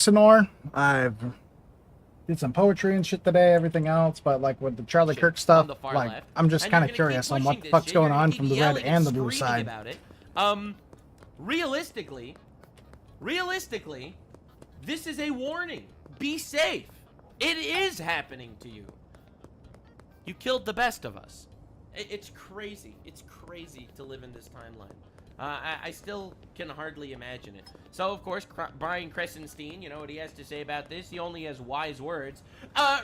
Nuxanor. I've did some poetry and shit today, everything else, but like with the Charlie Kirk stuff, like left. I'm just kind of curious on what the fuck's going on from the red and the blue side. About it. Realistically, this is a warning. Be safe. It is happening to you. You killed the best of us. It's crazy. It's crazy to live in this timeline. I still can hardly imagine it. So, of course, Brian Crescenstein, you know what he has to say about this? He only has wise words.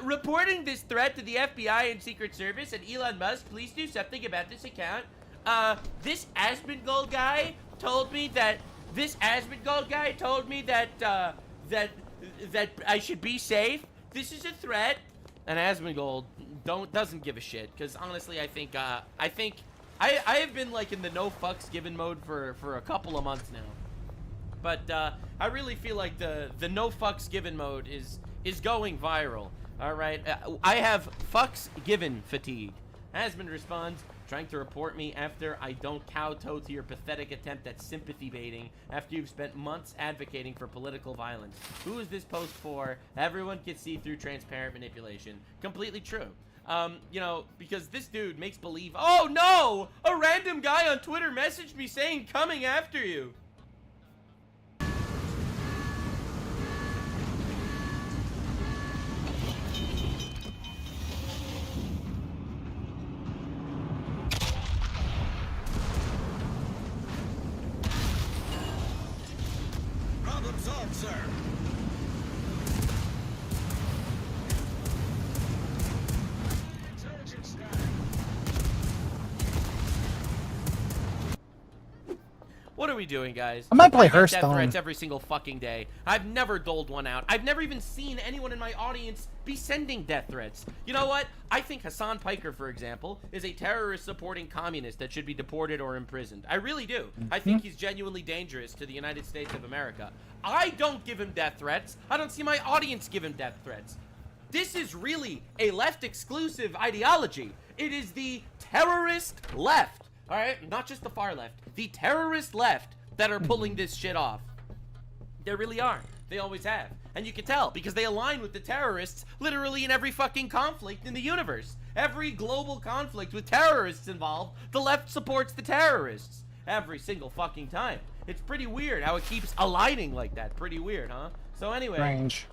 Reporting this threat to the FBI and Secret Service and Elon Musk, please do something about this account. This Asmongold guy told me that... that I should be safe. This is a threat. And Asmongold doesn't give a shit. Because, honestly, I think I have been like in the no fucks given mode for a couple of months now, but I really feel like the no fucks given mode is going viral. All right, I have fucks given fatigue. Asmon responds, trying to report me after I don't kowtow to your pathetic attempt at sympathy baiting after you've spent months advocating for political violence. Who is this post for? Everyone can see through transparent manipulation. Completely true. You know, because this dude makes believe, oh no! A random guy on Twitter messaged me saying coming after you. Problem solved, sir. What are we doing, guys? I might play get death Hearthstone. threats every single fucking day. I've never doled one out. I've never even seen anyone in my audience be sending death threats. You know what? I think Hassan Piker, for example, is a terrorist-supporting communist that should be deported or imprisoned. I really do. I think he's genuinely dangerous to the United States of America. I don't give him death threats. I don't see my audience give him death threats. This is really a left-exclusive ideology. It is the terrorist left. All right, not just the far left, the terrorist left that are pulling this shit off. They really are. They always have. And you can tell because they align with the terrorists literally in every fucking conflict in the universe. Every global conflict with terrorists involved, the left supports the terrorists. Every single fucking time. It's pretty weird how it keeps aligning like that. Pretty weird, huh? So anyway, Strange.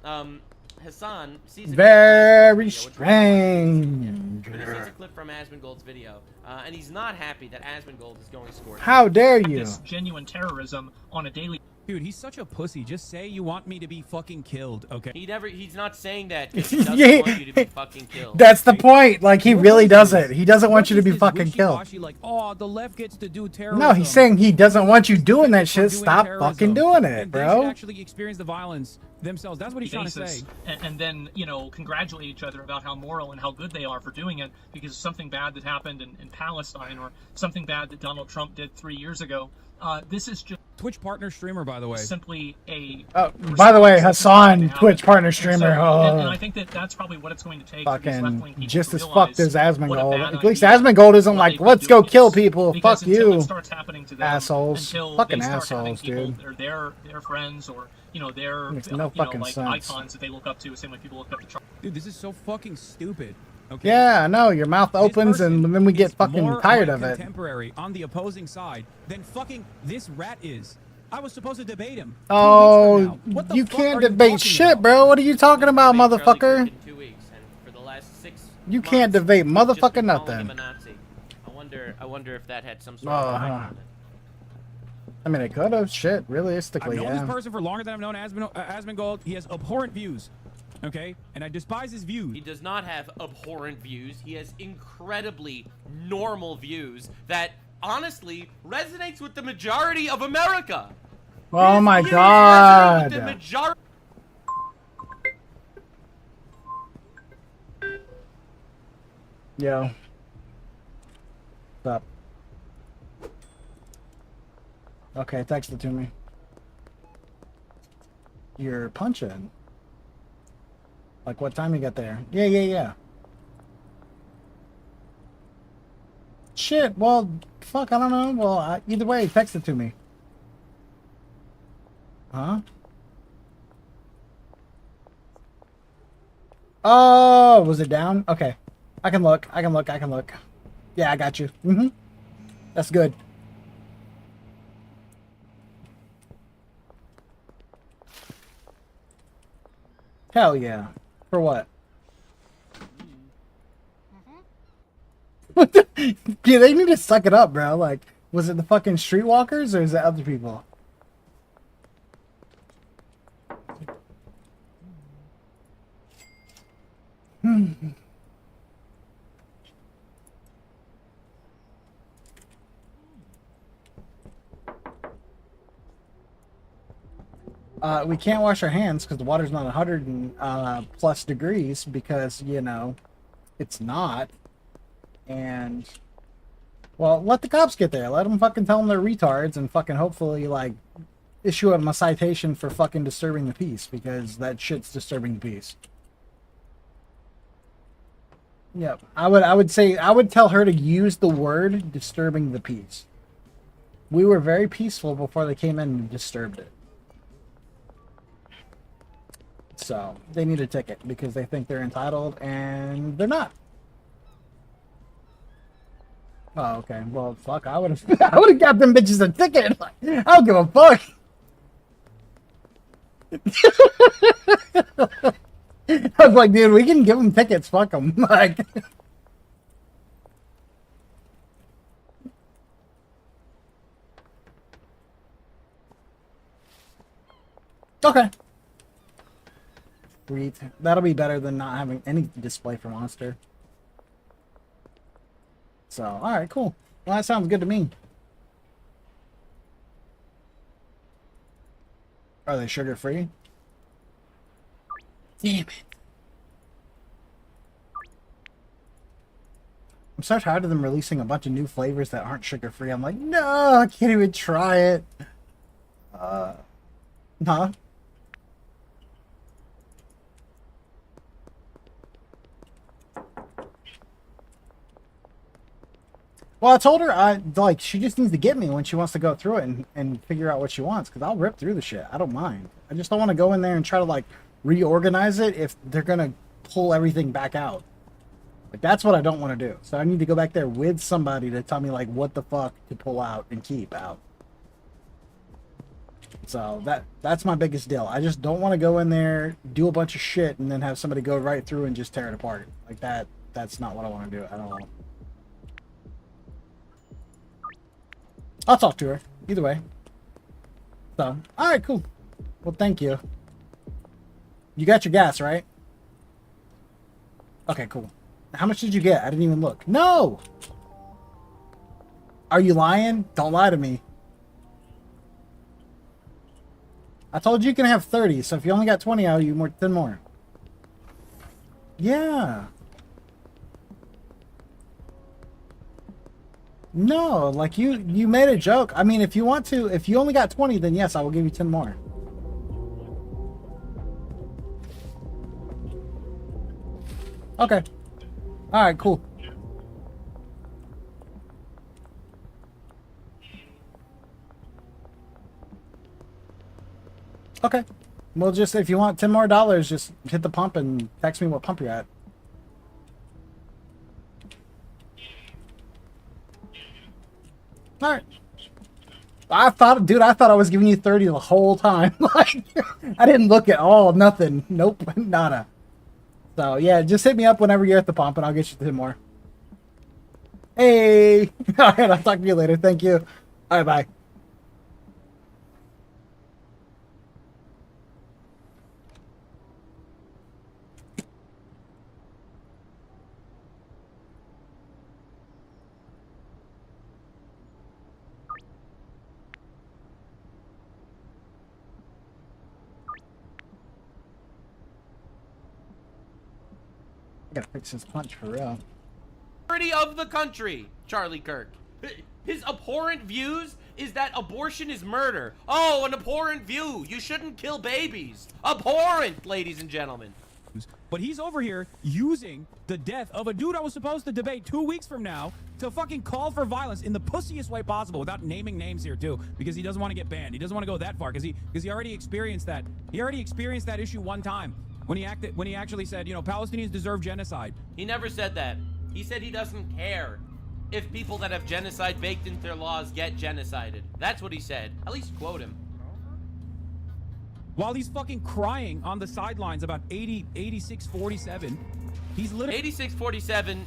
Hassan sees a Very strange. He sees a clip from Asmongold's video, and he's not happy that Asmongold is going scorched. How dare you? This genuine terrorism on a daily. Dude, he's such a pussy. Just say you want me to be fucking killed, okay? He's not saying that 'cause he doesn't want you to be fucking killed. That's the point. Like, he really doesn't. He doesn't want you to be fucking killed. Like, oh, the left gets to do terrorism. No, he's saying he doesn't want you doing that shit. Stop fucking doing it, and they bro. should actually experience the violence themselves. That's what he's trying to say. And then, you know, congratulate each other about how moral and how good they are for doing it because something bad that happened in Palestine or something bad that Donald Trump did 3 years ago. This is just Twitch partner streamer, by the way. simply a. By the way, Hassan, Twitch partner streamer. And I think that's probably what it's going to take. Fucking just as fucked as Asmongold. At least Asmongold isn't like, let's go kill people. Fuck you, assholes. Fucking assholes, dude. Or their friends, or you know, their Makes no fucking like sense. icons that they look up to, the same way people look up to Trump. Dude, this is so fucking stupid. Okay? Yeah, I know. Your mouth opens and then we get fucking tired of it. Contemporary on the opposing side than fucking this rat is. I was supposed to debate him. Oh, you can't debate shit, bro. What are you talking about, motherfucker? You can't debate motherfucking nothing. I wonder if that had some sort of effect on it. I mean, it could have. Shit, realistically, I've known yeah. this person for longer than I've known Asmongold. He has abhorrent views. Okay? And I despise his views. He does not have abhorrent views. He has incredibly normal views that, honestly, resonates with the majority of America. Oh my god. With the majority. Yo. What's up? Okay, text it to me. You're punching. Like, what time you got there? Yeah. Shit, well, fuck, I don't know. Well, either way, text it to me. Huh? Oh, was it down? Okay. I can look. Yeah, I got you. That's good. Hell yeah. For what? What the? Yeah, they need to suck it up, bro. Like, was it the fucking streetwalkers or is it other people? We can't wash our hands because the water's not 100 and, plus degrees because, you know, it's not. And, well, let the cops get there. Let them fucking tell them they're retards and fucking hopefully, like, issue them a citation for fucking disturbing the peace because that shit's disturbing the peace. Yep. I would tell her to use the word disturbing the peace. We were very peaceful before they came in and disturbed it. So, they need a ticket because they think they're entitled and they're not. Oh, okay. Well, fuck, I would have got them bitches a ticket. Like, I don't give a fuck. I was like, dude, we can give them tickets. Fuck them. Like, okay. Sweet. That'll be better than not having any display for Monster. So, alright, cool. Well, that sounds good to me. Are they sugar-free? Damn it. I'm so tired of them releasing a bunch of new flavors that aren't sugar-free. I'm like, no, I can't even try it. Huh? Well, I told her, like, she just needs to get me when she wants to go through it and figure out what she wants, because I'll rip through the shit. I don't mind. I just don't want to go in there and try to, like, reorganize it if they're going to pull everything back out. Like, that's what I don't want to do. So I need to go back there with somebody to tell me, like, what the fuck to pull out and keep out. So that's my biggest deal. I just don't want to go in there, do a bunch of shit, and then have somebody go right through and just tear it apart. Like, that's not what I want to do at all. I'll talk to her. Either way. So, alright, cool. Well, thank you. You got your gas, right? Okay, cool. How much did you get? I didn't even look. No! Are you lying? Don't lie to me. I told you you can have 30, so if you only got 20, I'll you more 10 more. Yeah. No, like you made a joke. I mean, if you want to, if you only got 20, then yes, I will give you 10 more. Okay. All right, cool. Okay. Well, just if you want 10 more dollars, just hit the pump and text me what pump you're at. All right. I thought I was giving you 30 the whole time. Like, I didn't look at all. Nothing. Nope. Nada. So, yeah, just hit me up whenever you're at the pump, and I'll get you 10 more. Hey! All right, I'll talk to you later. Thank you. All right, bye. I gotta fix his punch for real. Of the country, Charlie Kirk. His abhorrent views is that abortion is murder. Oh, an abhorrent view. You shouldn't kill babies. Abhorrent, ladies and gentlemen. But he's over here using the death of a dude I was supposed to debate 2 weeks from now to fucking call for violence in the pussiest way possible without naming names here too, because he doesn't want to get banned. He doesn't want to go that far because he already experienced that. He already experienced that issue one time. when he actually said, you know, Palestinians deserve genocide. He never said that. He said he doesn't care if people that have genocide baked into their laws get genocided. That's what he said. At least quote him. While he's fucking crying on the sidelines about 86-47, he's literally 8647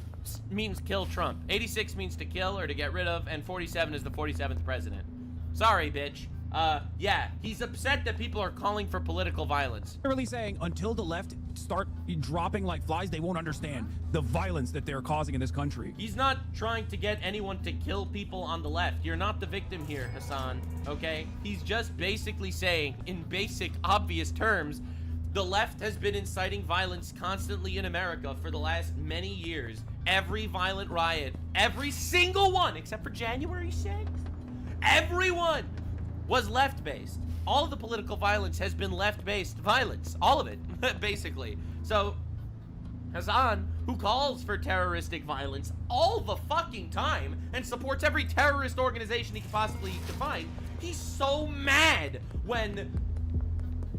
means kill Trump. 86 means to kill or to get rid of, and 47 is the 47th president. Sorry, bitch. Yeah, he's upset that people are calling for political violence. saying until the left start dropping like flies, they won't understand the violence that they're causing in this country. He's not trying to get anyone to kill people on the left. You're not the victim here, Hassan, okay? He's just basically saying, in basic, obvious terms, the left has been inciting violence constantly in America for the last many years. Every violent riot, every single one, except for January 6th, everyone was left-based. All of the political violence has been left-based violence. All of it, basically. So, Hassan, who calls for terroristic violence all the fucking time and supports every terrorist organization he can possibly find, he's so mad when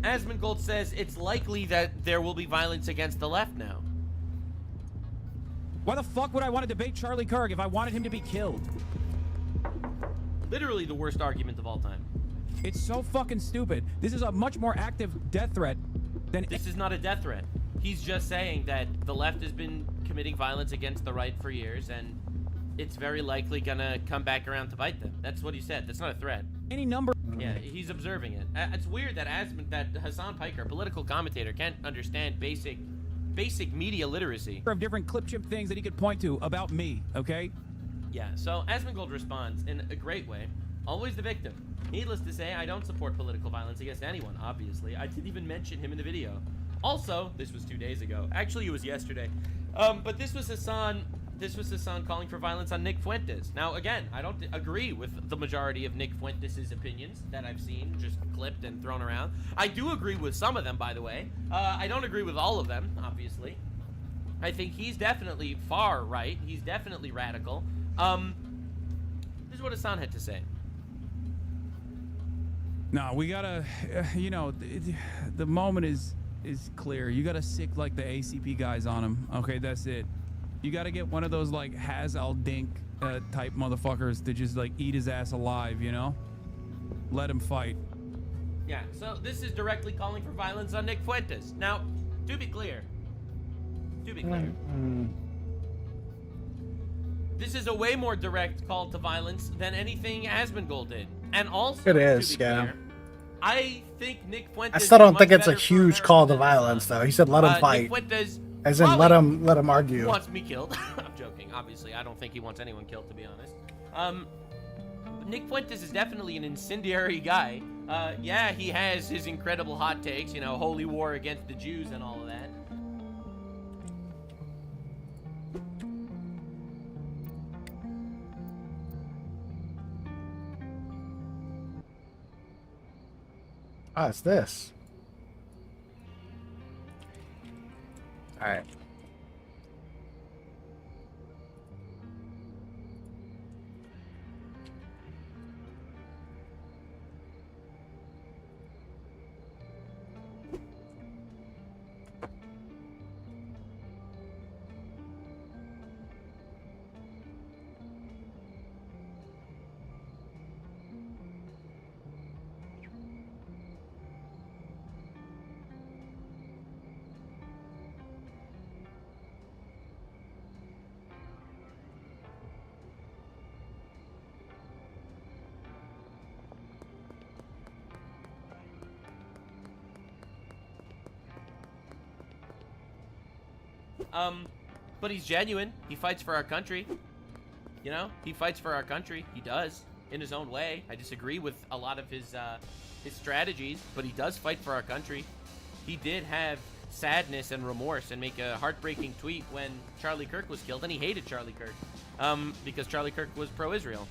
Asmongold says it's likely that there will be violence against the left now. Why the fuck would I want to debate Charlie Kirk if I wanted him to be killed? Literally the worst argument of all time. It's so fucking stupid. This is a much more active death threat than... This is not a death threat. He's just saying that the left has been committing violence against the right for years, and it's very likely gonna come back around to bite them. That's what he said. That's not a threat. Any number... Yeah, he's observing it. It's weird that Hassan Piker, a political commentator, can't understand basic media literacy. ...of different clip chip things that he could point to about me, okay? Yeah, so Asmongold responds in a great way. Always the victim. Needless to say, I don't support political violence against anyone, obviously. I didn't even mention him in the video. Also, this was 2 days ago. Actually, it was yesterday. But this was Hassan calling for violence on Nick Fuentes. Now, again, I don't agree with the majority of Nick Fuentes' opinions that I've seen just clipped and thrown around. I do agree with some of them, by the way. I don't agree with all of them, obviously. I think he's definitely far right. He's definitely radical. This is what Hassan had to say. No, we gotta, you know, the moment is clear. You gotta sick like the ACP guys on him. Okay, that's it. You gotta get one of those like Haz-al Dink type motherfuckers to just like eat his ass alive, you know? Let him fight. Yeah, so this is directly calling for violence on Nick Fuentes. Now, to be clear, this is a way more direct call to violence than anything Asmongold did. And also, It is, to be yeah. clear, I think Nick Fuentes I still don't is think much it's a better for huge America call to than violence, Hassan. though. He said let him fight. Nick Fuentes As in, probably let him argue. wants me killed. I'm joking. Obviously, I don't think he wants anyone killed, to be honest. Nick Fuentes is definitely an incendiary guy. Yeah, he has his incredible hot takes, you know, holy war against the Jews and all of that. Ah, it's this. All right. But he's genuine. He fights for our country. You know, he fights for our country. He does, in his own way. I disagree with a lot of his strategies, but he does fight for our country. He did have sadness and remorse and make a heartbreaking tweet when Charlie Kirk was killed, and he hated Charlie Kirk because Charlie Kirk was pro-Israel.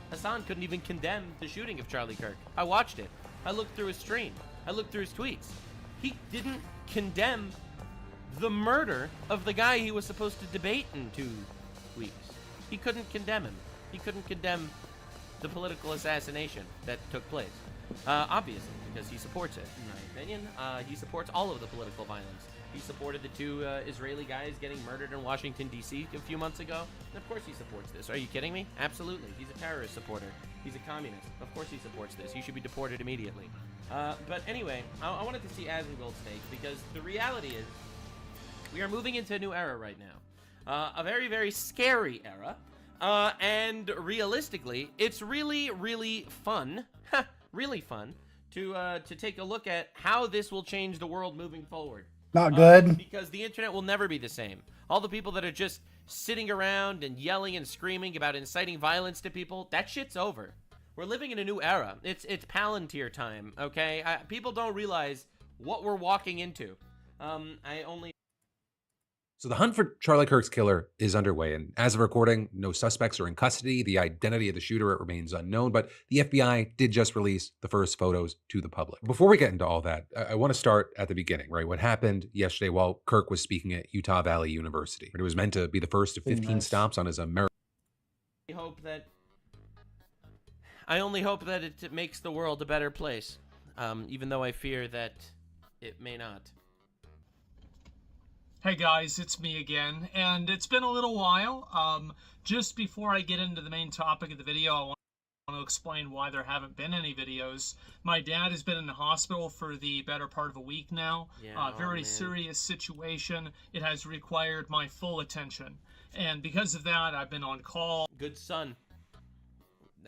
Hassan couldn't even condemn the shooting of Charlie Kirk. I watched it. I looked through his stream. I looked through his tweets. He didn't condemn the murder of the guy he was supposed to debate in 2 weeks. He couldn't condemn him. He couldn't condemn the political assassination that took place. Obviously, because he supports it, in my opinion. He supports all of the political violence. He supported the two Israeli guys getting murdered in Washington, D.C. a few months ago. And of course he supports this. Are you kidding me? Absolutely. He's a terrorist supporter. He's a communist. Of course he supports this. He should be deported immediately. But anyway, I wanted to see Asengold's take, because the reality is we are moving into a new era right now. A very, very scary era. And realistically, it's really, really fun, really fun, to take a look at how this will change the world moving forward. Not good. Because the internet will never be the same. All the people that are just sitting around and yelling and screaming about inciting violence to people, that shit's over. We're living in a new era. It's Palantir time, okay? People don't realize what we're walking into. So the hunt for Charlie Kirk's killer is underway, and as of recording, no suspects are in custody. The identity of the shooter remains unknown, but the FBI did just release the first photos to the public. Before we get into all that, I want to start at the beginning, right? What happened yesterday while Kirk was speaking at Utah Valley University. It was meant to be the first of 15 stops on his American. I only hope that it makes the world a better place, even though I fear that it may not. Hey guys, it's me again, and it's been a little while. Just before I get into the main topic of the video, I want to explain why there haven't been any videos. My dad has been in the hospital for the better part of a week now. Yeah, Very serious situation. It has required my full attention, and because of that, I've been on call. Good son.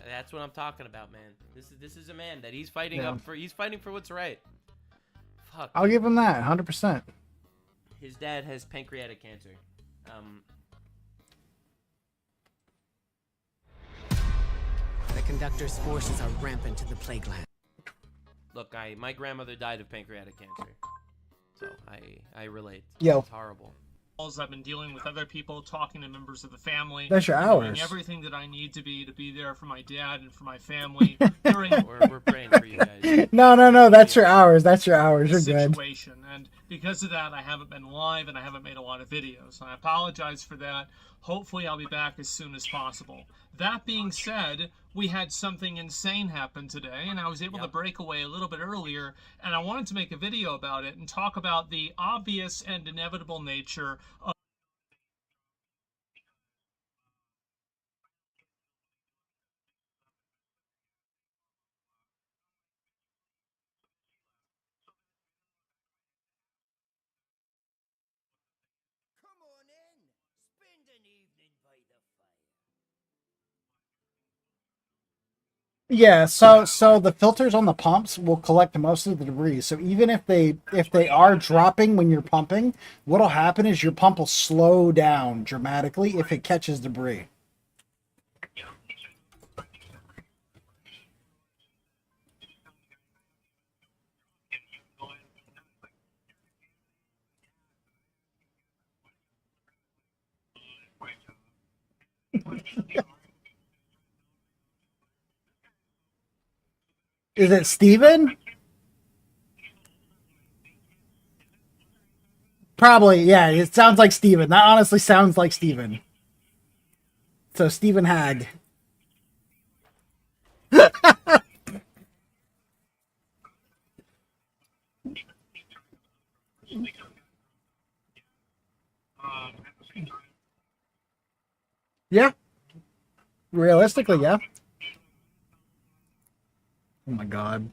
That's what I'm talking about, man. This is a man that he's fighting he's fighting for what's right. Fuck. I'll give him that, 100%. His dad has pancreatic cancer. The conductor's forces are rampant to the plague land. Look, my grandmother died of pancreatic cancer, so I relate. Yo. It's horrible. I've been dealing with other people, talking to members of the family. That's your doing hours. everything that I need to be there for my dad and for my family during We're praying for you guys. No, that's your hours. That's your hours. You're good. situation. And because of that, I haven't been live and I haven't made a lot of videos. I apologize for that. Hopefully I'll be back as soon as possible. That being said, we had something insane happen today, and I was able to break away a little bit earlier, and I wanted to make a video about it and talk about the obvious and inevitable nature of Come on in. Spend an evening by the fire. Yeah, so the filters on the pumps will collect most of the debris. So even if they are dropping when you're pumping, what'll happen is your pump will slow down dramatically if it catches debris. Is it Steven? Probably, yeah. It sounds like Steven. That honestly sounds like Steven. So Steven Hag. Yeah. Realistically, yeah. Oh my god.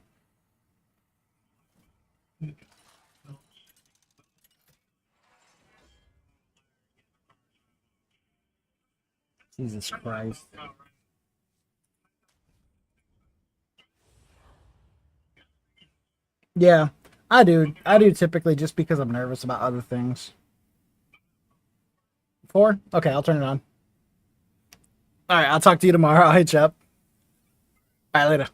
Jesus Christ. Yeah, I do. I do typically just because I'm nervous about other things. 4? Okay, I'll turn it on. Alright, I'll talk to you tomorrow. I'll hit you up. Alright, later.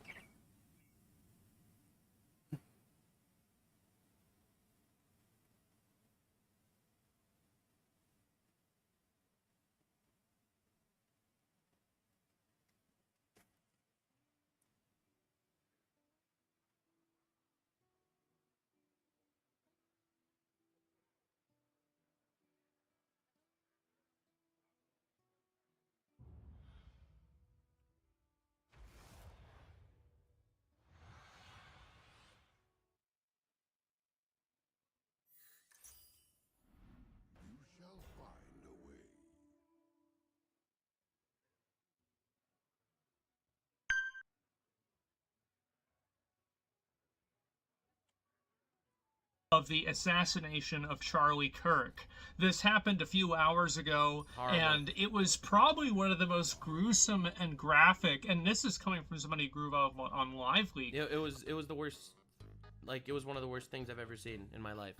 of the assassination of Charlie Kirk. This happened a few hours ago, Horrible. and it was probably one of the most gruesome and graphic, and this is coming from somebody who grew up on Live Leak. It was the worst. Like, it was one of the worst things I've ever seen in my life.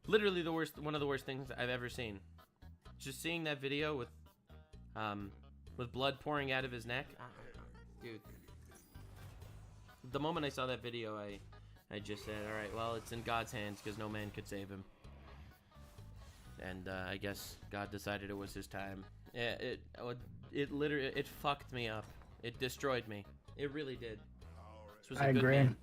Literally the worst, one of the worst things I've ever seen. Just seeing that video with blood pouring out of his neck, dude. The moment I saw that video, I just said, all right, well, it's in God's hands because no man could save him. And I guess God decided it was his time. It literally, it fucked me up. It destroyed me. It really did. This was a I good agree. man.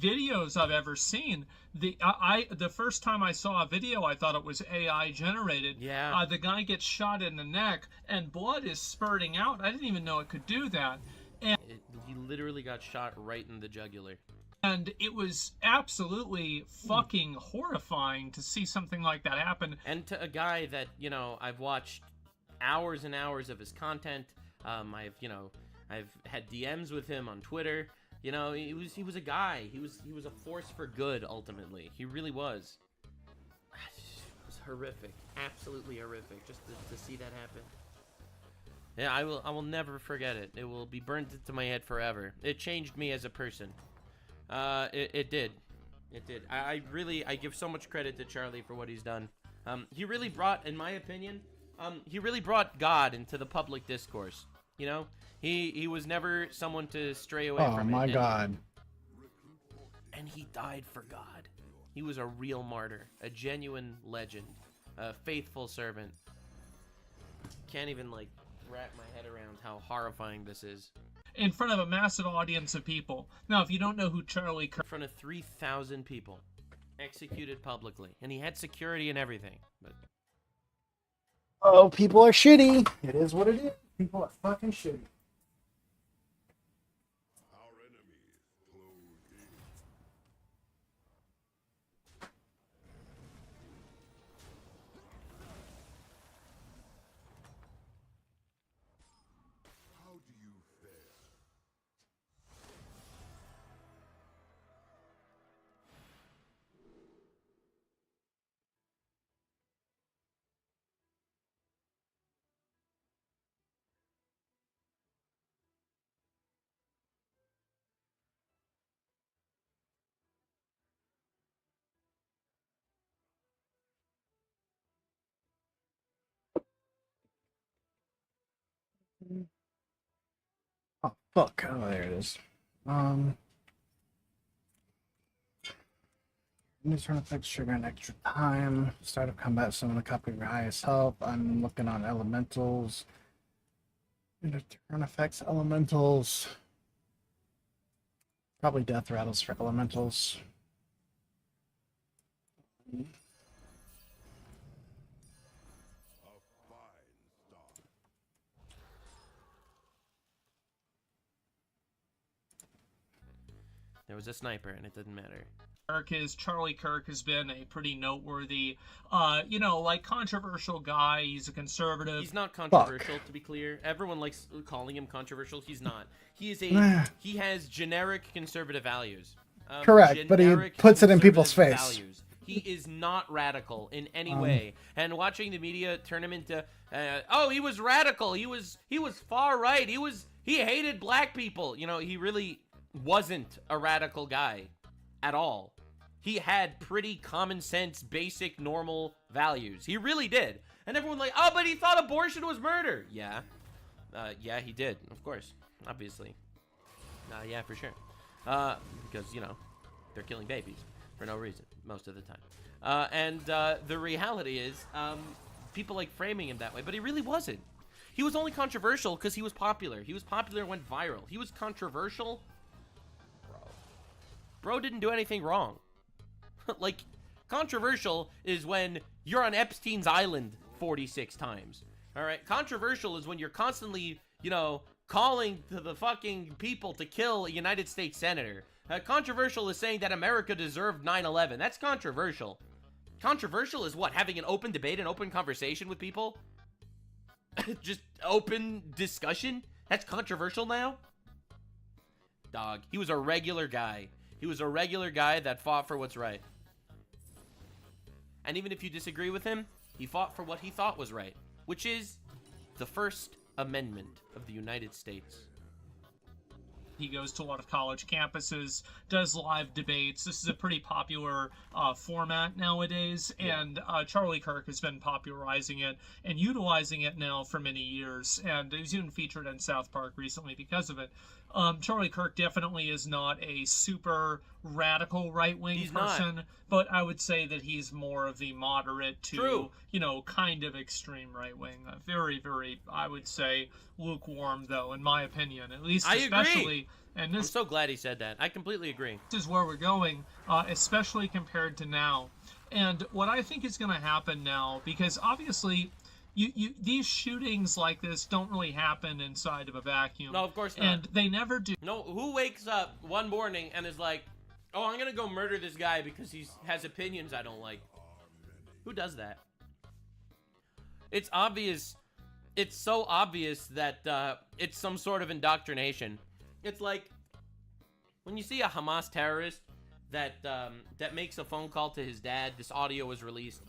Videos I've ever seen. The first time I saw a video, I thought it was AI generated. Yeah. The guy gets shot in the neck and blood is spurting out. I didn't even know it could do that. He literally got shot right in the jugular. And it was absolutely fucking horrifying to see something like that happen. And to a guy that, you know, I've watched hours and hours of his content. I've had DMs with him on Twitter. You know, he was a guy. He was a force for good. Ultimately, he really was. It was horrific, absolutely horrific, just to see that happen. Yeah, I will never forget it. It will be burned into my head forever. It changed me as a person. It did. I give so much credit to Charlie for what he's done. He really brought, in my opinion, he really brought God into the public discourse. You know, he was never someone to stray away Oh from it. my God. And he died for God. He was a real martyr, a genuine legend, a faithful servant. Can't even like wrap my head around how horrifying this is. In front of a massive audience of people. Now, if you don't know who Charlie Kirk In front of 3,000 people, executed publicly, and he had security and everything. But Oh, people are shitty. It is what it is. People are fucking shitty. Oh, fuck. Oh, there it is. New turn effects trigger an extra time. Start of combat, summon a copy of your highest health. I'm looking on elementals. Turn effects, elementals. Probably death rattles for elementals. there was a sniper, and it didn't matter. is. Charlie Kirk has been a pretty noteworthy, controversial guy. He's a conservative. He's not controversial, to be clear. Everyone likes calling him controversial. He's not. He is he has generic conservative values. Correct, but he Generic puts it in people's conservative face. values. He is not radical in any way. And watching the media turn him into, he was radical. He was far right. He hated black people. You know, he really wasn't a radical guy at all. He had pretty common sense, basic, normal values. He really did. And everyone like, oh, but he thought abortion was murder. Yeah. Yeah, he did. Of course. Obviously. Yeah, for sure. Because, you know, they're killing babies for no reason most of the time. And the reality is, people like framing him that way, but he really wasn't. He was only controversial because he was popular. He was popular and went viral. He was controversial. Bro didn't do anything wrong. Like, controversial is when you're on Epstein's Island 46 times. All right? Controversial is when you're constantly, you know, calling to the fucking people to kill a United States senator. Controversial is saying that America deserved 9/11. That's controversial. Controversial is what? Having an open debate, an open conversation with people? Just open discussion? That's controversial now? Dog, he was a regular guy. He was a regular guy that fought for what's right. And even if you disagree with him, he fought for what he thought was right, which is the First Amendment of the United States. He goes to a lot of college campuses, does live debates. This is a pretty popular format nowadays, and Charlie Kirk has been popularizing it and utilizing it now for many years, and he was even featured in South Park recently because of it. Charlie Kirk definitely is not a super radical right-wing He's person, not. but I would say that he's more of the moderate to, True. you know, kind of extreme right-wing. Very, very, I would say, lukewarm, though, in my opinion. At least I agree. especially, and I'm this so glad he said that. I completely agree. is where we're going, especially compared to now. And what I think is going to happen now, because obviously these shootings like this don't really happen inside of a vacuum. No, of course not. And they never do. No, who wakes up one morning and is like, oh, I'm gonna go murder this guy because he has opinions I don't like? Who does that? It's obvious. It's so obvious that it's some sort of indoctrination. It's like when you see a Hamas terrorist that makes a phone call to his dad. This audio was released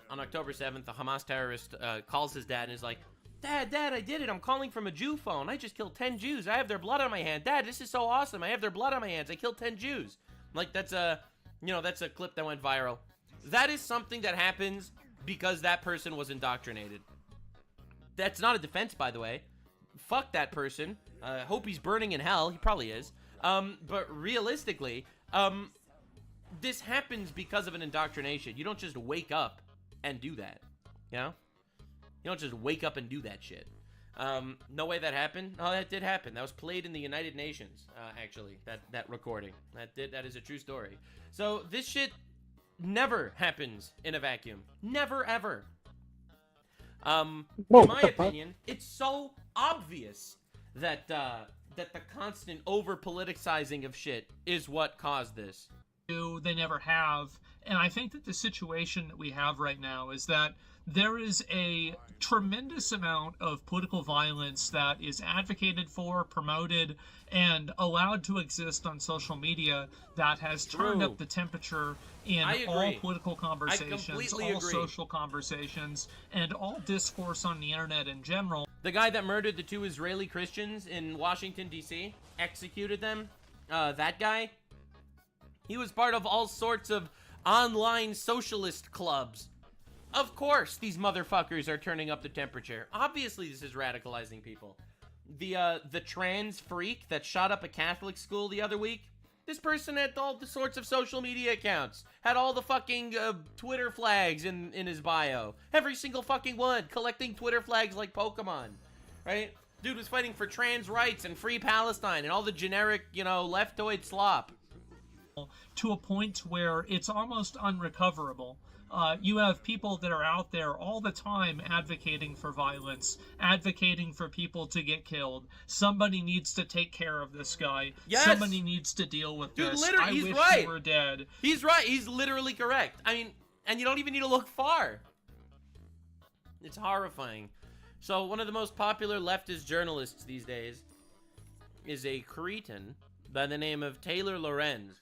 on October 7th. A Hamas terrorist calls his dad and is like, Dad, I did it. I'm calling from a Jew phone. I just killed 10 Jews. I have their blood on my hand. Dad, this is so awesome. I have their blood on my hands. I killed 10 Jews. Like, that's a clip that went viral. That is something that happens because that person was indoctrinated. That's not a defense, by the way. Fuck that person. Hope he's burning in hell. He probably is. But realistically, this happens because of an indoctrination. You don't just wake up and do that, you know? You don't just wake up and do that shit. No way that happened. Oh, that did happen. That was played in the United Nations, actually, that recording. That is a true story. So this shit never happens in a vacuum. Never, ever. In my opinion, it's so obvious that the constant over-politicizing of shit is what caused this. They never have. And I think that the situation that we have right now is that there is a tremendous amount of political violence that is advocated for, promoted, and allowed to exist on social media that has turned True. up the temperature in I all agree. political conversations, completely all agree. social conversations, and all discourse on the internet in general. The guy that murdered the 2 Israeli Christians in Washington, D.C., executed them, that guy, he was part of all sorts of online socialist clubs. Of course, these motherfuckers are turning up the temperature. Obviously, this is radicalizing people. The trans freak that shot up a Catholic school the other week, this person had all the sorts of social media accounts, had all the fucking Twitter flags in his bio. Every single fucking one, collecting Twitter flags like Pokemon, right? Dude was fighting for trans rights and free Palestine and all the generic, leftoid slop. To a point where it's almost unrecoverable. You have people that are out there all the time advocating for violence, advocating for people to get killed. Somebody needs to take care of this guy. Yes! Somebody needs to deal with Dude, this. literally, I he's wish right. you were dead. He's right. He's literally correct. I mean, and you don't even need to look far. It's horrifying. So one of the most popular leftist journalists these days is a cretin by the name of Taylor Lorenz.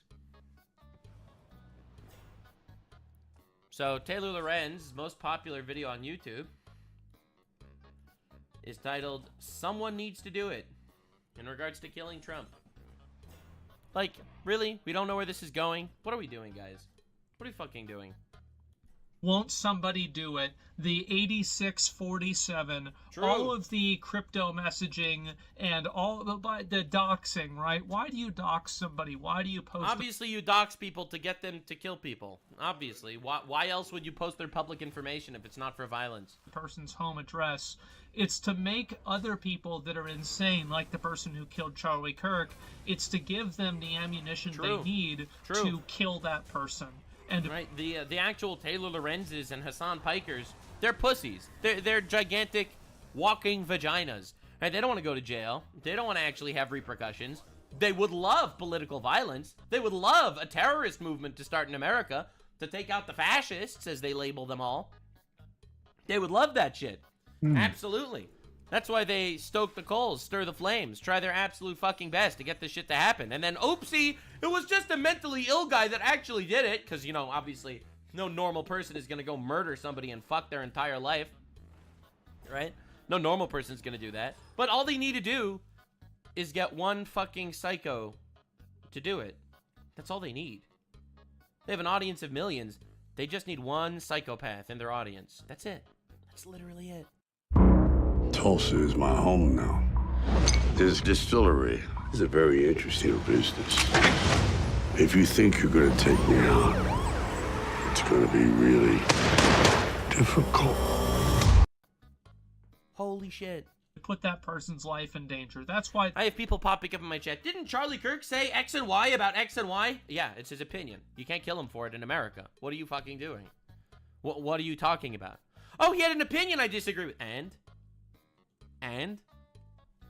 So Taylor Lorenz's most popular video on YouTube is titled "Someone Needs to Do It" in regards to killing Trump. Like, really? We don't know where this is going? What are we doing, guys? What are we fucking doing? Won't somebody do it? The 8647, True. all of the crypto messaging and all the doxing, right? Why do you dox somebody? Why do you post? Obviously, you dox people to get them to kill people. Obviously. Why else would you post their public information if it's not for violence? A person's home address? It's to make other people that are insane, like the person who killed Charlie Kirk, it's to give them the ammunition True. they need True. to kill that person. And Right, the actual Taylor Lorenz's and Hassan Pikers, they're pussies. They're gigantic walking vaginas. Right? They don't want to go to jail. They don't want to actually have repercussions. They would love political violence. They would love a terrorist movement to start in America to take out the fascists, as they label them all. They would love that shit. Absolutely. That's why they stoke the coals, stir the flames, try their absolute fucking best to get this shit to happen. And then, oopsie, it was just a mentally ill guy that actually did it. Because, you know, obviously, no normal person is going to go murder somebody and fuck their entire life. Right? No normal person's going to do that. But all they need to do is get one fucking psycho to do it. That's all they need. They have an audience of millions. They just need one psychopath in their audience. That's it. That's literally it. Tulsa is my home now. This distillery is a very interesting business. If you think you're gonna take me out, it's gonna be really difficult. Holy shit. Put that person's life in danger. That's why I have people popping up in my chat. Didn't Charlie Kirk say X and Y about X and Y? Yeah, it's his opinion. You can't kill him for it in America. What are you fucking doing? What are you talking about? Oh, he had an opinion I disagree with. And?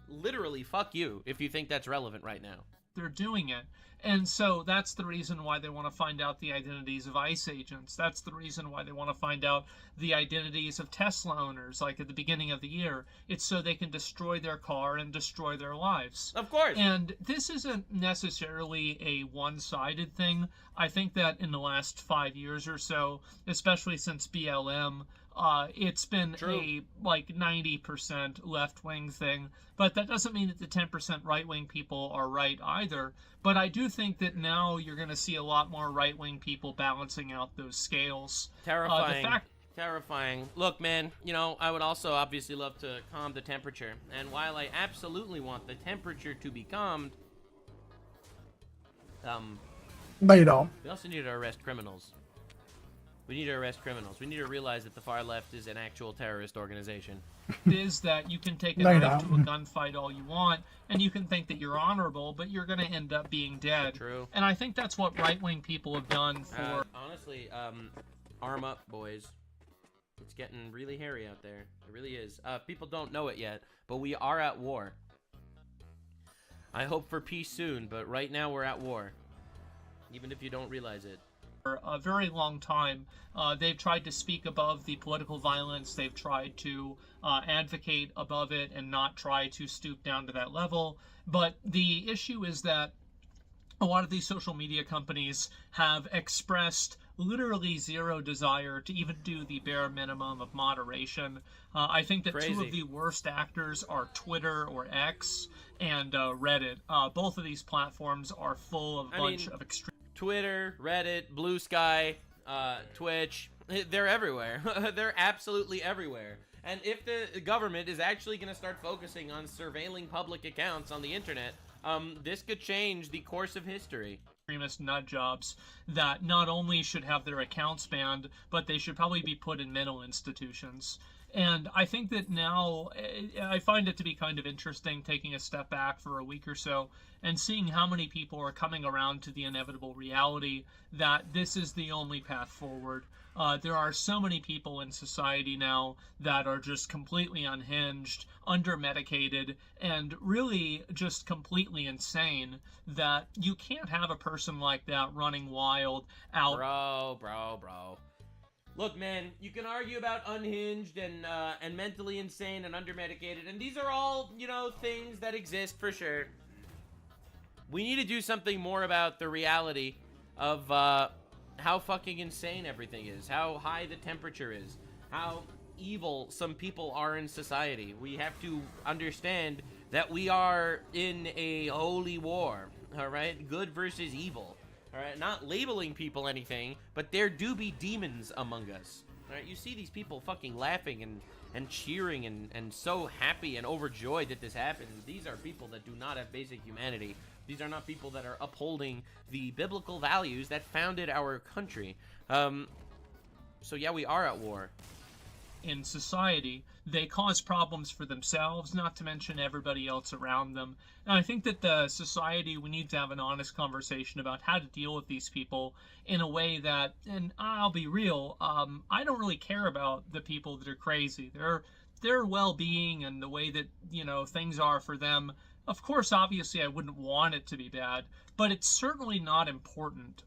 Literally, fuck you if you think that's relevant right now. they're doing it. And so that's the reason why they want to find out the identities of ICE agents. That's the reason why they want to find out the identities of Tesla owners, like at the beginning of the year. It's so they can destroy their car and destroy their lives. Of course. And this isn't necessarily a one-sided thing. I think that in the last 5 years or so, especially since BLM, it's been a like 90% left-wing thing, but that doesn't mean that the 10% right-wing people are right either. But I do think that now you're going to see a lot more right-wing people balancing out those scales. Terrifying. Terrifying. Look, man, you know, I would also obviously love to calm the temperature. And while I absolutely want the temperature to be calmed, No, you don't. we also need to arrest criminals. We need to arrest criminals. We need to realize that the far left is an actual terrorist organization. Is that you can take a knife to a gunfight all you want, and you can think that you're honorable, but you're going to end up being dead. True. And I think that's what right-wing people have done for... Honestly, arm up, boys. It's getting really hairy out there. It really is. People don't know it yet, but we are at war. I hope for peace soon, but right now we're at war. Even if you don't realize it. For a very long time, they've tried to speak above the political violence. They've tried to advocate above it and not try to stoop down to that level. But the issue is that a lot of these social media companies have expressed literally zero desire to even do the bare minimum of moderation. I think that two of the worst actors are Twitter or X and Reddit. Both of these platforms are full of a bunch of extreme... Twitter, Reddit, Blue Sky, Twitch, they're everywhere. They're absolutely everywhere. And if the government is actually going to start focusing on surveilling public accounts on the internet, this could change the course of history. Extremist nut jobs that not only should have their accounts banned, but they should probably be put in mental institutions. And I think that now, I find it to be kind of interesting taking a step back for a week or so and seeing how many people are coming around to the inevitable reality that this is the only path forward. There are so many people in society now that are just completely unhinged, under-medicated, and really just completely insane that you can't have a person like that running wild out. Bro. Look, man, you can argue about unhinged and mentally insane and under-medicated, and these are all, you know, things that exist for sure. We need to do something more about the reality of how fucking insane everything is, how high the temperature is, how evil some people are in society. We have to understand that we are in a holy war, all right? Good versus evil. All right, not labeling people anything, but there do be demons among us. All right, you see these people fucking laughing and cheering and so happy and overjoyed that this happened. These are people that do not have basic humanity. These are not people that are upholding the biblical values that founded our country. So yeah, we are at war. In society, they cause problems for themselves, not to mention everybody else around them. And I think that the society, we need to have an honest conversation about how to deal with these people in a way that, and I'll be real, I don't really care about the people that are crazy. Their well-being and the way that, you know, things are for them, Of course, obviously, I wouldn't want it to be bad, but it's certainly not important.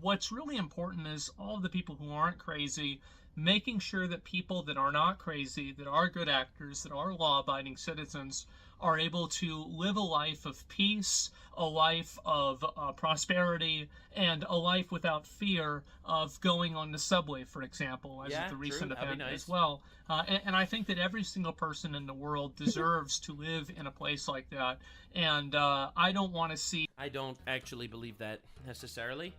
What's really important is all the people who aren't crazy, making sure that people that are not crazy, that are good actors, that are law-abiding citizens, are able to live a life of peace, a life of prosperity, and a life without fear of going on the subway, for example, as Yeah, the recent true. That'd be event nice. as well. And I think that every single person in the world deserves to live in a place like that. And I don't want to see. I don't actually believe that necessarily.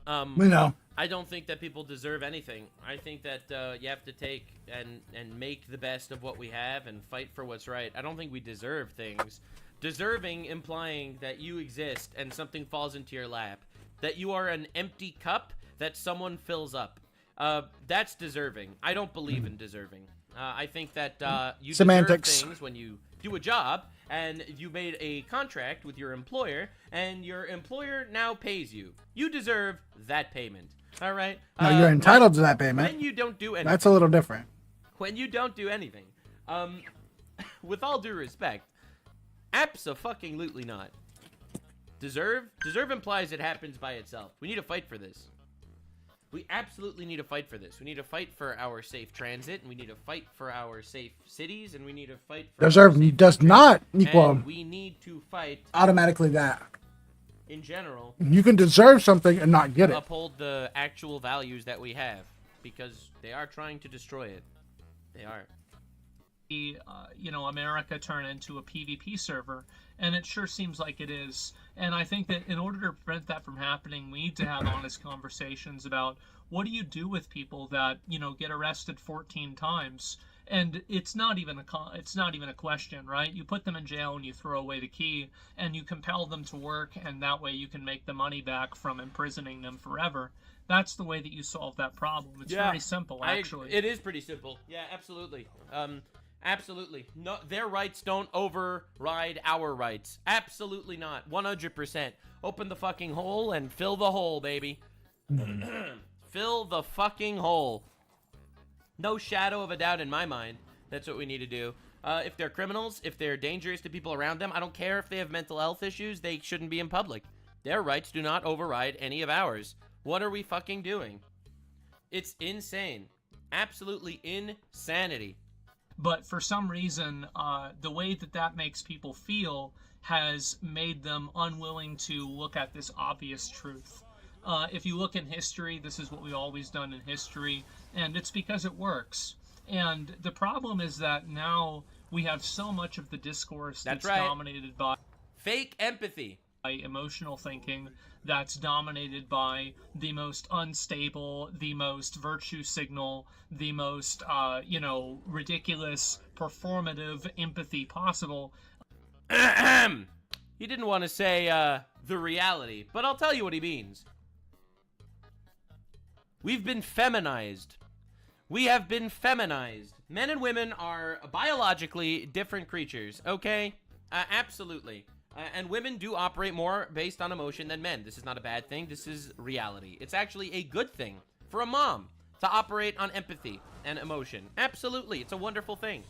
We know. I don't think that people deserve anything. I think that you have to take and make the best of what we have and fight for what's right. I don't think we deserve things. Deserving implying that you exist and something falls into your lap. That you are an empty cup that someone fills up. That's deserving. I don't believe in deserving. I think that you Semantics. deserve things when you do a job and you made a contract with your employer and your employer now pays you. You deserve that payment. All right? Now you're entitled to that When payment. you don't do anything. That's a little different. When you don't do anything. With all due respect, abso-fucking-lutely not. Deserve implies it happens by itself. We need to fight for this. We absolutely need to fight for this. We need to fight for our safe transit, and we need to fight for our safe cities, and we need to fight for Deserve our safe does country. not equal And we need to fight automatically that. in general. You can deserve something and not get it. Uphold the actual values that we have, because they are trying to destroy it. They are. America turn into a PvP server, and it sure seems like it is. And I think that in order to prevent that from happening, we need to have honest conversations about what do you do with people that get arrested 14 times, and it's not even a question, right? You put them in jail and you throw away the key, and you compel them to work, and that way you can make the money back from imprisoning them forever. That's the way that you solve that problem. It's very simple, actually. It is pretty simple. Yeah, absolutely. Absolutely. No, their rights don't override our rights. Absolutely not. 100%. Open the fucking hole and fill the hole, baby. Fill the fucking hole. No shadow of a doubt in my mind. That's what we need to do. If they're criminals, if they're dangerous to people around them, I don't care if they have mental health issues, they shouldn't be in public. Their rights do not override any of ours. What are we fucking doing? It's insane. Absolutely insanity. But for some reason, the way that makes people feel has made them unwilling to look at this obvious truth. If you look in history, this is what we've always done in history, and it's because it works. And the problem is that now we have so much of the discourse that's right. dominated by fake empathy. Emotional thinking, that's dominated by the most unstable, the most virtue signal, the most, ridiculous, performative empathy possible. He didn't want to say, the reality, but I'll tell you what he means. We've been feminized. We have been feminized. Men and women are biologically different creatures, okay? Absolutely. And women do operate more based on emotion than men. This is not a bad thing. This is reality. It's actually a good thing for a mom to operate on empathy and emotion. Absolutely. It's a wonderful thing.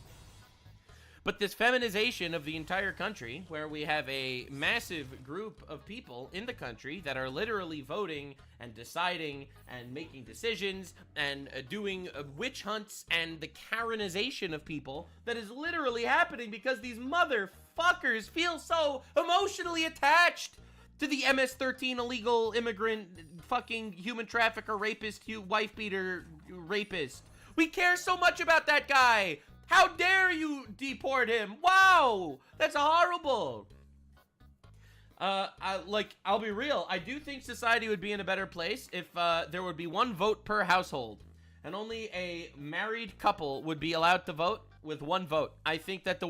But this feminization of the entire country, where we have a massive group of people in the country that are literally voting and deciding and making decisions and doing witch hunts, and the Karenization of people that is literally happening because these motherfuckers feel so emotionally attached to the MS-13 illegal immigrant fucking human trafficker rapist, wife beater rapist. We care so much about that guy. How dare you deport him? Wow, that's horrible. I'll be real. I do think society would be in a better place if there would be one vote per household, and only a married couple would be allowed to vote with one vote. I think that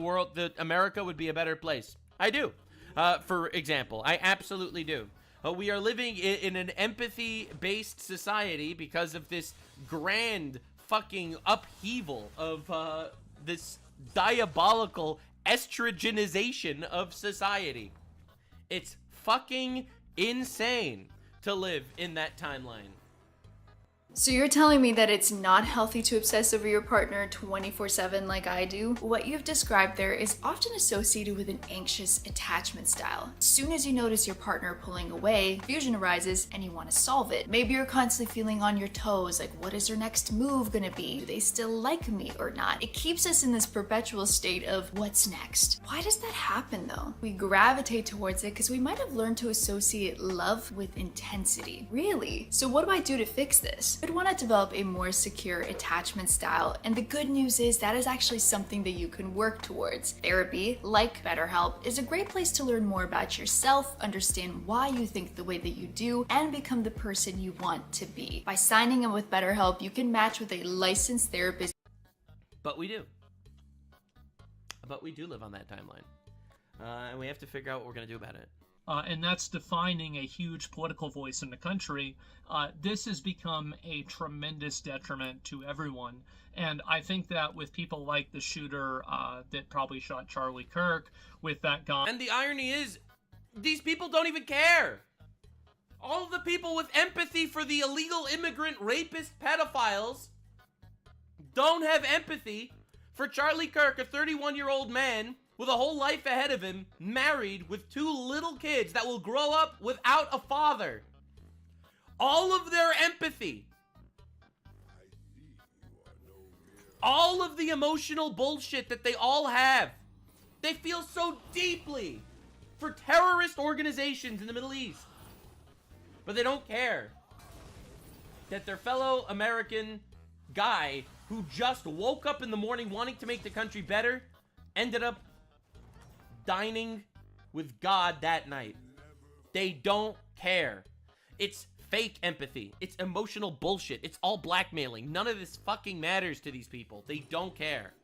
America would be a better place. I do. For example, I absolutely do. We are living in an empathy-based society because of this grand fucking upheaval of this diabolical estrogenization of society. It's fucking insane to live in that timeline. So you're telling me that it's not healthy to obsess over your partner 24/7 like I do? What you've described there is often associated with an anxious attachment style. As soon as you notice your partner pulling away, confusion arises and you want to solve it. Maybe you're constantly feeling on your toes, like what is their next move gonna be? Do they still like me or not? It keeps us in this perpetual state of what's next. Why does that happen though? We gravitate towards it because we might have learned to associate love with intensity. Really? So what do I do to fix this? You'd want to develop a more secure attachment style, and the good news is that is actually something that you can work towards. Therapy, like BetterHelp, is a great place to learn more about yourself, understand why you think the way that you do, and become the person you want to be. By signing in with BetterHelp, you can match with a licensed therapist. But we do. But we do live on that timeline. And we have to figure out what we're going to do about it. And that's defining a huge political voice in the country. This has become a tremendous detriment to everyone. And I think that with people like the shooter that probably shot Charlie Kirk, with that guy. And the irony is, these people don't even care. All of the people with empathy for the illegal immigrant rapist pedophiles don't have empathy for Charlie Kirk, a 31-year-old man with a whole life ahead of him, married with 2 little kids that will grow up without a father. All of their empathy, all of the emotional bullshit that they all have, they feel so deeply for terrorist organizations in the Middle East. But they don't care that their fellow American guy who just woke up in the morning wanting to make the country better ended up dining with God that night. They don't care. It's fake empathy. It's emotional bullshit. It's all blackmailing. None of this fucking matters to these people. They don't care.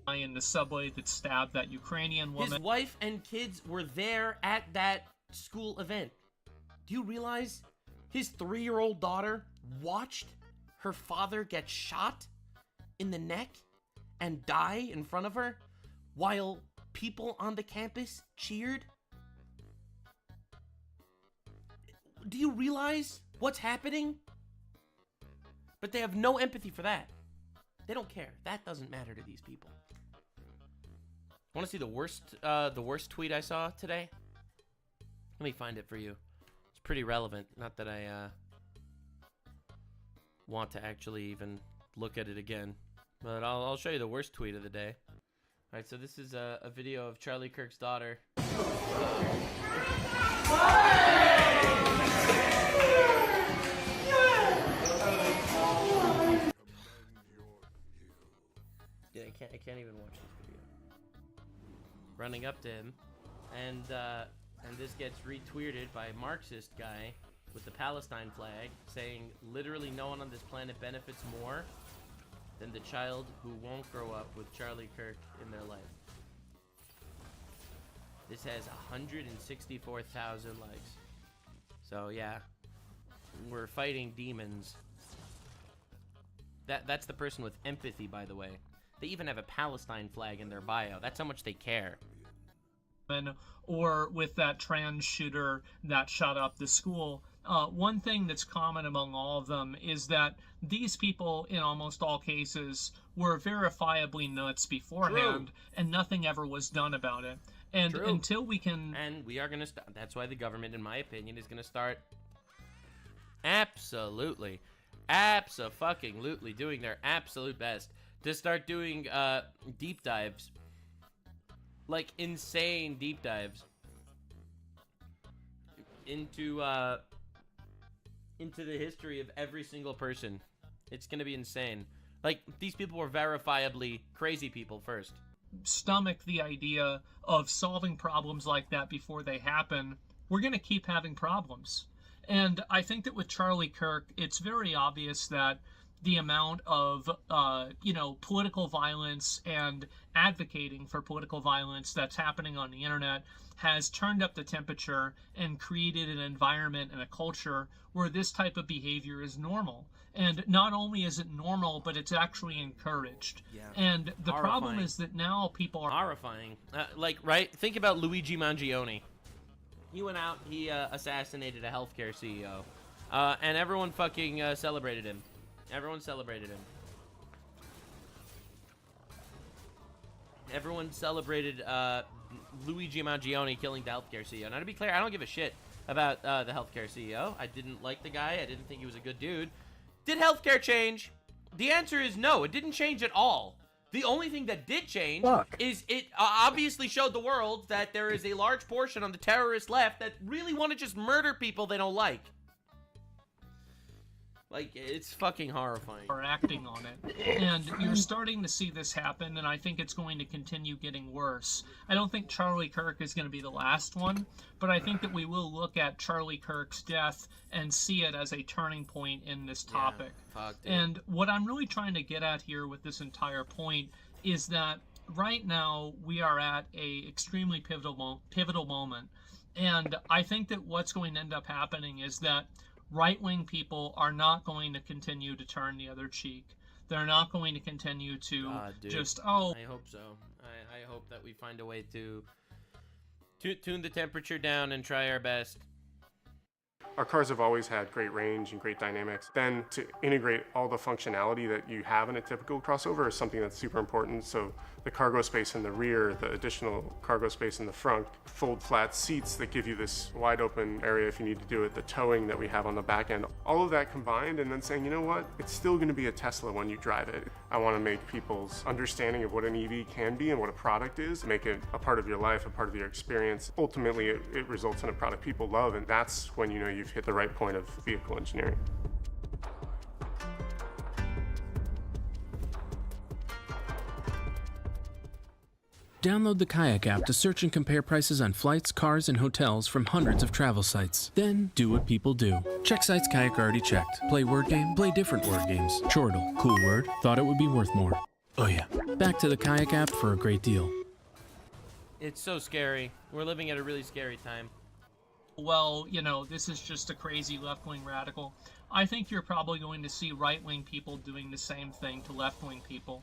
In the subway that stabbed that Ukrainian woman. His wife and kids were there at that school event. Do you realize his 3-year-old daughter watched her father get shot in the neck and die in front of her while people on the campus cheered? Do you realize what's happening? But they have no empathy for that. They don't care. That doesn't matter to these people. Want to see the worst tweet I saw today? Let me find it for you. It's pretty relevant. Not that I want to actually even look at it again, but I'll show you the worst tweet of the day. All right, so this is a video of Charlie Kirk's daughter. Yeah, I can't even watch this video. Running up to him, and this gets retweeted by a Marxist guy with the Palestine flag, saying literally no one on this planet benefits more than the child who won't grow up with Charlie Kirk in their life. This has 164,000 likes. So yeah, we're fighting demons. That's the person with empathy, by the way. They even have a Palestine flag in their bio. That's how much they care. Or with that trans shooter that shot up the school. One thing that's common among all of them is that these people, in almost all cases, were verifiably nuts beforehand. True. And nothing ever was done about it. And True. Until we can... And we are going to start... That's why the government, in my opinion, is going to start absolutely doing their absolute best to start doing deep dives. Like, insane deep dives into the history of every single person. It's gonna be insane. Like, these people were verifiably crazy people first. Stomach the idea of solving problems like that before they happen. We're gonna keep having problems. And I think that with Charlie Kirk, it's very obvious that the amount of, political violence and advocating for political violence that's happening on the internet has turned up the temperature and created an environment and a culture where this type of behavior is normal. And not only is it normal, but it's actually encouraged. Yeah. And the problem is that now people are... Horrifying. Right? Think about Luigi Mangione. He went out, he assassinated a healthcare CEO. And everyone fucking celebrated him. Everyone celebrated him. Everyone celebrated Luigi Mangione killing the healthcare CEO. Now, to be clear, I don't give a shit about the healthcare CEO. I didn't like the guy. I didn't think he was a good dude. Did healthcare change? The answer is no. It didn't change at all. The only thing that did change is it obviously showed the world that there is a large portion on the terrorist left that really want to just murder people they don't like. Like, it's fucking horrifying. Are acting on it. And you're starting to see this happen, and I think it's going to continue getting worse. I don't think Charlie Kirk is going to be the last one, but I think that we will look at Charlie Kirk's death and see it as a turning point in this topic. Yeah, fuck, dude. And what I'm really trying to get at here with this entire point is that right now we are at a extremely pivotal moment. And I think that what's going to end up happening is that right-wing people are not going to continue to turn the other cheek. They're not going to continue to just, oh... I hope so. I hope that we find a way to tune the temperature down and try our best. Our cars have always had great range and great dynamics. Then to integrate all the functionality that you have in a typical crossover is something that's super important. So the cargo space in the rear, the additional cargo space in the front, fold flat seats that give you this wide open area if you need to do it, the towing that we have on the back end, all of that combined, and then saying, you know what, it's still going to be a Tesla when you drive it. I want to make people's understanding of what an EV can be and what a product is, make it a part of your life, a part of your experience. Ultimately, it results in a product people love, and that's when you know you've hit the right point of vehicle engineering. Download the Kayak app to search and compare prices on flights, cars, and hotels from hundreds of travel sites. Then do what people do. Check sites Kayak already checked. Play word game, play different word games. Chortle, cool word, thought it would be worth more. Oh yeah. Back to the Kayak app for a great deal. It's so scary. We're living at a really scary time. Well, you know, this is just a crazy left-wing radical. I think you're probably going to see right-wing people doing the same thing to left-wing people.